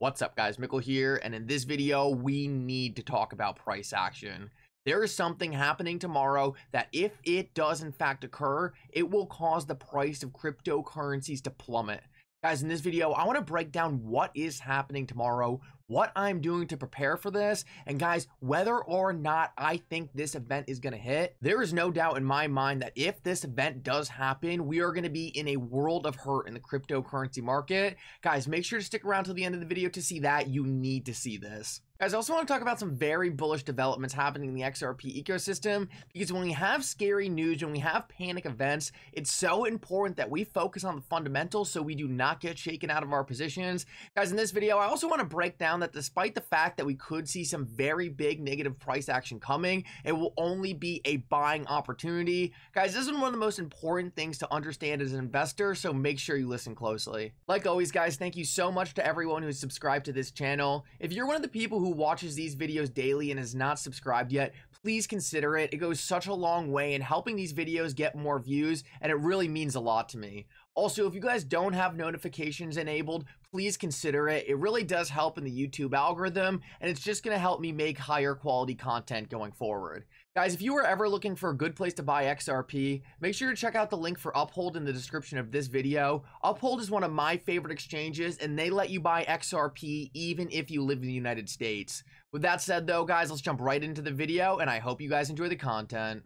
What's up guys, Mickle here, and in this video we need to talk about price action. There is something happening tomorrow that if it does in fact occur, it will cause the price of cryptocurrencies to plummet. Guys, in this video I want to break down what is happening tomorrow, what I'm doing to prepare for this, and guys, whether or not I think this event is going to hit. There is no doubt in my mind that if this event does happen, we are going to be in a world of hurt in the cryptocurrency market. Guys, make sure to stick around till the end of the video to see that. You need to see this. Guys, I also want to talk about some very bullish developments happening in the XRP ecosystem, because when we have scary news, when we have panic events, it's so important that we focus on the fundamentals so we do not get shaken out of our positions. Guys, in this video, I also want to break down that despite the fact that we could see some very big negative price action coming, it will only be a buying opportunity. Guys, this is one of the most important things to understand as an investor, so make sure you listen closely. Like always, guys, thank you so much to everyone who's subscribed to this channel. If you're one of the people who watches these videos daily and is not subscribed yet, please consider it. It goes such a long way in helping these videos get more views, and it really means a lot to me. Also, if you guys don't have notifications enabled, please consider it. It really does help in the YouTube algorithm, and it's just going to help me make higher quality content going forward. Guys, if you are ever looking for a good place to buy XRP, make sure to check out the link for Uphold in the description of this video. Uphold is one of my favorite exchanges, and they let you buy XRP even if you live in the United States. With that said though, guys, let's jump right into the video, and I hope you guys enjoy the content.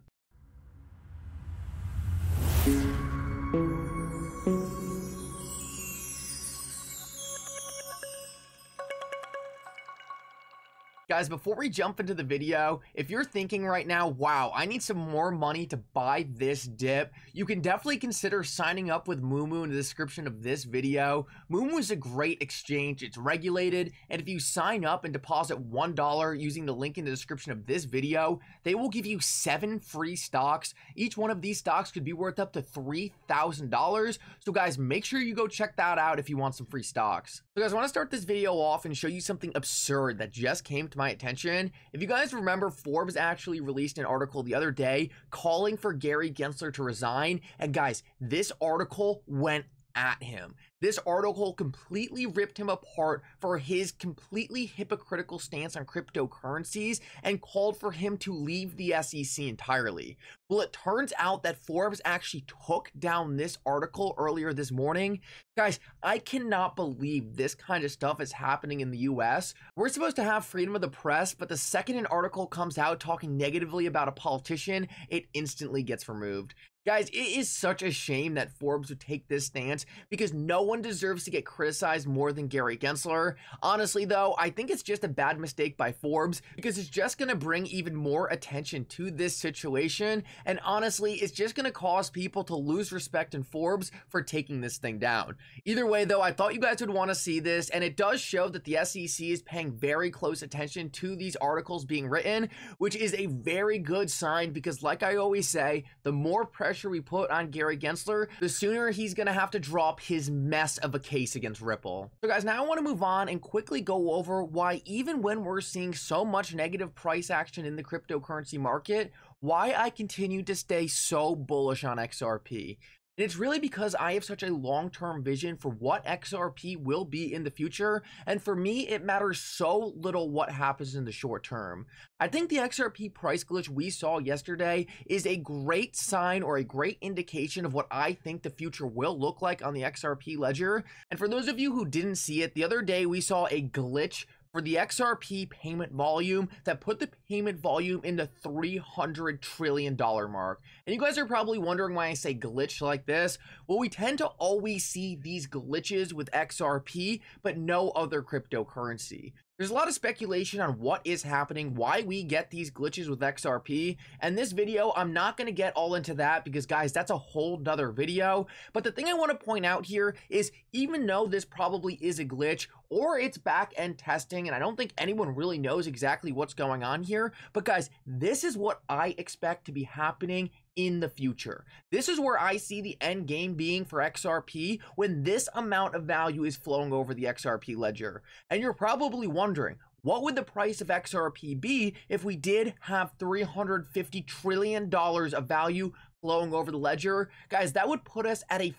Guys, before we jump into the video, if you're thinking right now, wow, I need some more money to buy this dip, you can definitely consider signing up with MOO-MOO in the description of this video. MOO-MOO is a great exchange. It's regulated, and if you sign up and deposit $1 using the link in the description of this video, they will give you 7 free stocks. Each one of these stocks could be worth up to $3,000. So guys, make sure you go check that out if you want some free stocks. So guys, I want to start this video off and show you something absurd that just came to my attention. If you guys remember, Forbes actually released an article the other day calling for Gary Gensler to resign, and guys, this article went at him. This article completely ripped him apart for his completely hypocritical stance on cryptocurrencies and called for him to leave the SEC entirely. Well, it turns out that Forbes actually took down this article earlier this morning. Guys, I cannot believe this kind of stuff is happening in the US. We're supposed to have freedom of the press, but the second an article comes out talking negatively about a politician, it instantly gets removed. Guys, it is such a shame that Forbes would take this stance, because no one deserves to get criticized more than Gary Gensler. Honestly though, I think it's just a bad mistake by Forbes, because it's just going to bring even more attention to this situation, and honestly, it's just going to cause people to lose respect in Forbes for taking this thing down. Either way though, I thought you guys would want to see this, and it does show that the SEC is paying very close attention to these articles being written, which is a very good sign, because like I always say, the more pressure we put on Gary Gensler, the sooner he's gonna have to drop his mess of a case against Ripple. So guys, now I want to move on and quickly go over why, even when we're seeing so much negative price action in the cryptocurrency market, why I continue to stay so bullish on XRP. And it's really because I have such a long-term vision for what XRP will be in the future, and for me, it matters so little what happens in the short term. I think the XRP price glitch we saw yesterday is a great sign, or a great indication of what I think the future will look like on the XRP ledger. And for those of you who didn't see it, the other day we saw a glitch for the XRP payment volume that put the payment volume in the $300 trillion mark. And you guys are probably wondering why I say glitch like this. Well, we tend to always see these glitches with XRP, but no other cryptocurrency. There's a lot of speculation on what is happening, why we get these glitches with XRP, and this video, I'm not going to get all into that because, guys, that's a whole nother video. But the thing I want to point out here is, even though this probably is a glitch, or it's back-end testing, and I don't think anyone really knows exactly what's going on here, but guys, this is what I expect to be happening in the future. This is where I see the end game being for XRP when this amount of value is flowing over the XRP ledger. And you're probably wondering, what would the price of XRP be if we did have $350 trillion of value flowing over the ledger? Guys, that would put us at a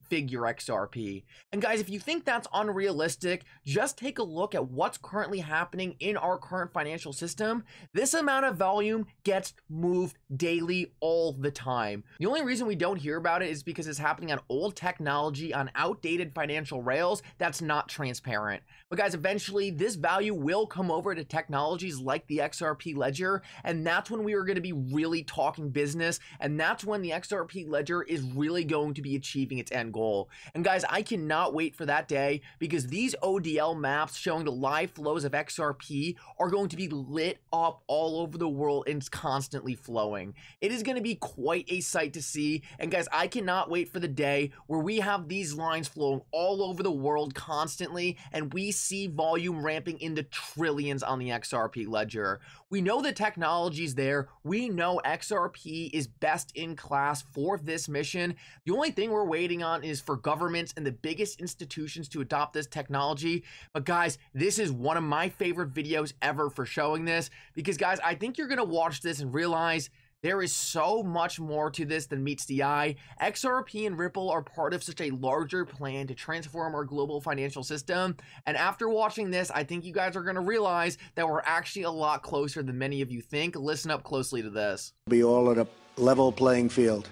figure XRP. And guys, if you think that's unrealistic, just take a look at what's currently happening in our current financial system. This amount of volume gets moved daily all the time. The only reason we don't hear about it is because it's happening on old technology, on outdated financial rails that's not transparent. But guys, eventually this value will come over to technologies like the XRP Ledger, and that's when we are going to be really talking business, and that's when the XRP Ledger is really going to be achieving its end goal. And guys, I cannot wait for that day, because these ODL maps showing the live flows of XRP are going to be lit up all over the world and it's constantly flowing. It is going to be quite a sight to see, and guys, I cannot wait for the day where we have these lines flowing all over the world constantly, and we see volume ramping into trillions on the XRP Ledger. We know the technology's there. We know XRP is best in class for this mission. The only thing we're waiting on is for governments and the biggest institutions to adopt this technology. But guys, this is one of my favorite videos ever for showing this, because guys, I think you're gonna watch this and realize there is so much more to this than meets the eye. XRP and Ripple are part of such a larger plan to transform our global financial system. And after watching this, I think you guys are going to realize that we're actually a lot closer than many of you think. Listen up closely to this. Be all at a level playing field,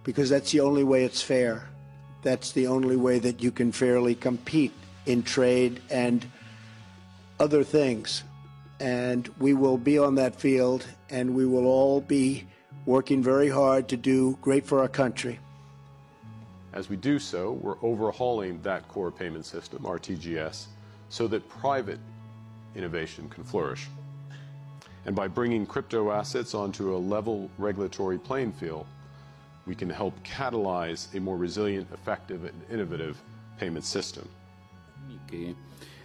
because that's the only way it's fair. That's the only way that you can fairly compete in trade and other things. And we will be on that field, and we will all be working very hard to do great for our country. As we do so, we're overhauling that core payment system, RTGS, so that private innovation can flourish. And by bringing crypto assets onto a level regulatory playing field, we can help catalyze a more resilient, effective, and innovative payment system.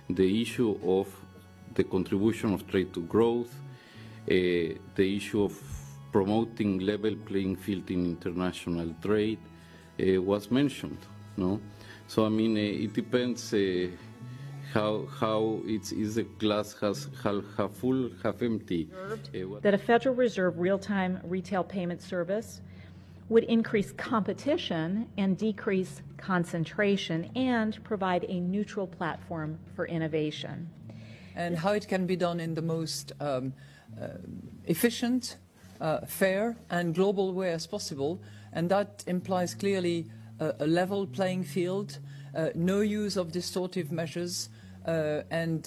The issue of the contribution of trade to growth, the issue of promoting level playing field in international trade was mentioned. No, so I mean it depends how is the glass half full, half empty. That a Federal Reserve real-time retail payment service would increase competition and decrease concentration and provide a neutral platform for innovation. And how it can be done in the most efficient, fair and global way as possible. And that implies clearly a level playing field, no use of distortive measures, and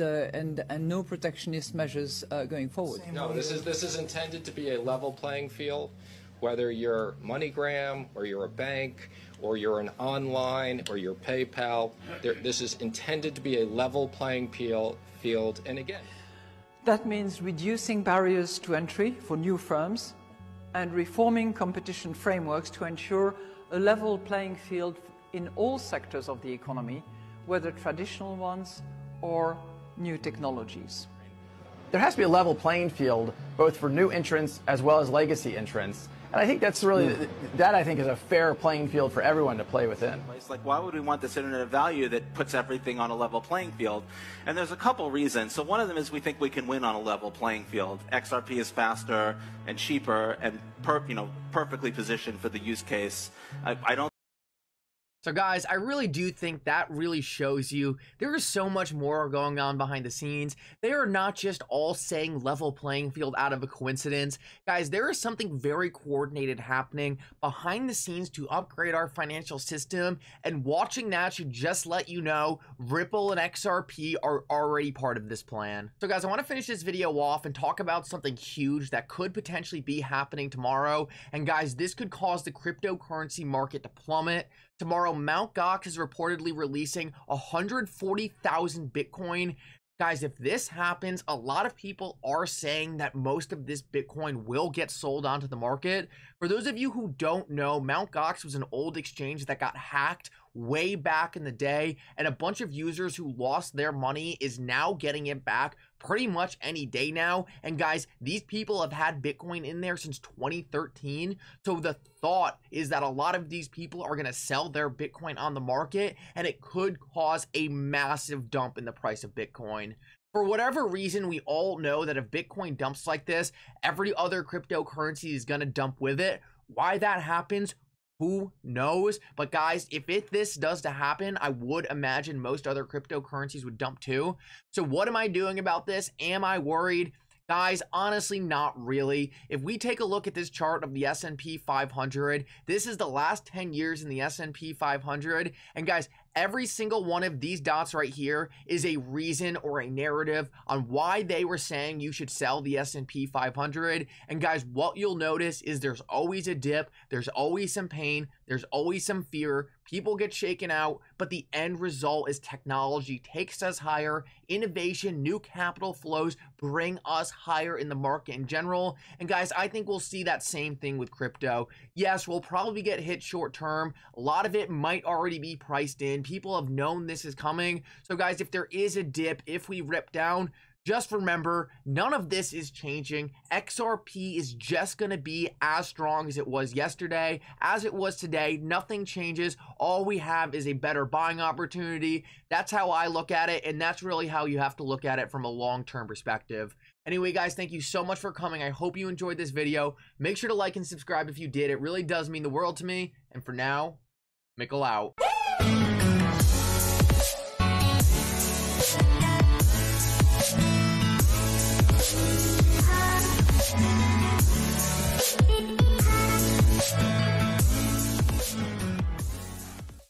no protectionist measures going forward. No, this is intended to be a level playing field, whether you're MoneyGram or you're a bank or you're an online or you're PayPal. This is intended to be a level playing field. And again, that means reducing barriers to entry for new firms and reforming competition frameworks to ensure a level playing field in all sectors of the economy, whether traditional ones or new technologies. There has to be a level playing field both for new entrants as well as legacy entrants. And I think that's really, that I think is a fair playing field for everyone to play within. Like, why would we want this internet of value that puts everything on a level playing field? And there's a couple reasons. So one of them is we think we can win on a level playing field. XRP is faster and cheaper and perfectly positioned for the use case. I don't. So guys, I really do think that really shows you there is so much more going on behind the scenes. They are not just all saying level playing field out of a coincidence. Guys, there is something very coordinated happening behind the scenes to upgrade our financial system, and watching that should just let you know Ripple and XRP are already part of this plan. So guys, I want to finish this video off and talk about something huge that could potentially be happening tomorrow. And guys, this could cause the cryptocurrency market to plummet. Tomorrow, Mt. Gox is reportedly releasing 140,000 Bitcoin. Guys, if this happens, a lot of people are saying that most of this Bitcoin will get sold onto the market. For those of you who don't know, Mt. Gox was an old exchange that got hacked way back in the day, and a bunch of users who lost their money is now getting it back pretty much any day now. And guys, these people have had Bitcoin in there since 2013. So the thought is that a lot of these people are going to sell their Bitcoin on the market, and it could cause a massive dump in the price of Bitcoin. For whatever reason, we all know that if Bitcoin dumps like this, every other cryptocurrency is going to dump with it. Why that happens, Who knows? But guys, if this does to happen, I would imagine most other cryptocurrencies would dump too. So what am I doing about this? Am I worried? Guys, honestly, not really. If we take a look at this chart of the S&P 500, this is the last 10 years in the S&P 500. And guys, every single one of these dots right here is a reason or a narrative on why they were saying you should sell the S&P 500. And guys, what you'll notice is there's always a dip, there's always some pain, there's always some fear, people get shaken out, but the end result is technology takes us higher, innovation, new capital flows bring us higher in the market in general. And guys, I think we'll see that same thing with crypto. Yes, we'll probably get hit short term. A lot of it might already be priced in. People have known this is coming. So guys, if there is a dip, if we rip down, just remember, none of this is changing. XRP is just going to be as strong as it was yesterday, as it was today. Nothing changes. All we have is a better buying opportunity. That's how I look at it, and that's really how you have to look at it from a long-term perspective. Anyway, guys, thank you so much for coming. I hope you enjoyed this video. Make sure to like and subscribe if you did. It really does mean the world to me. And for now, Mickle out.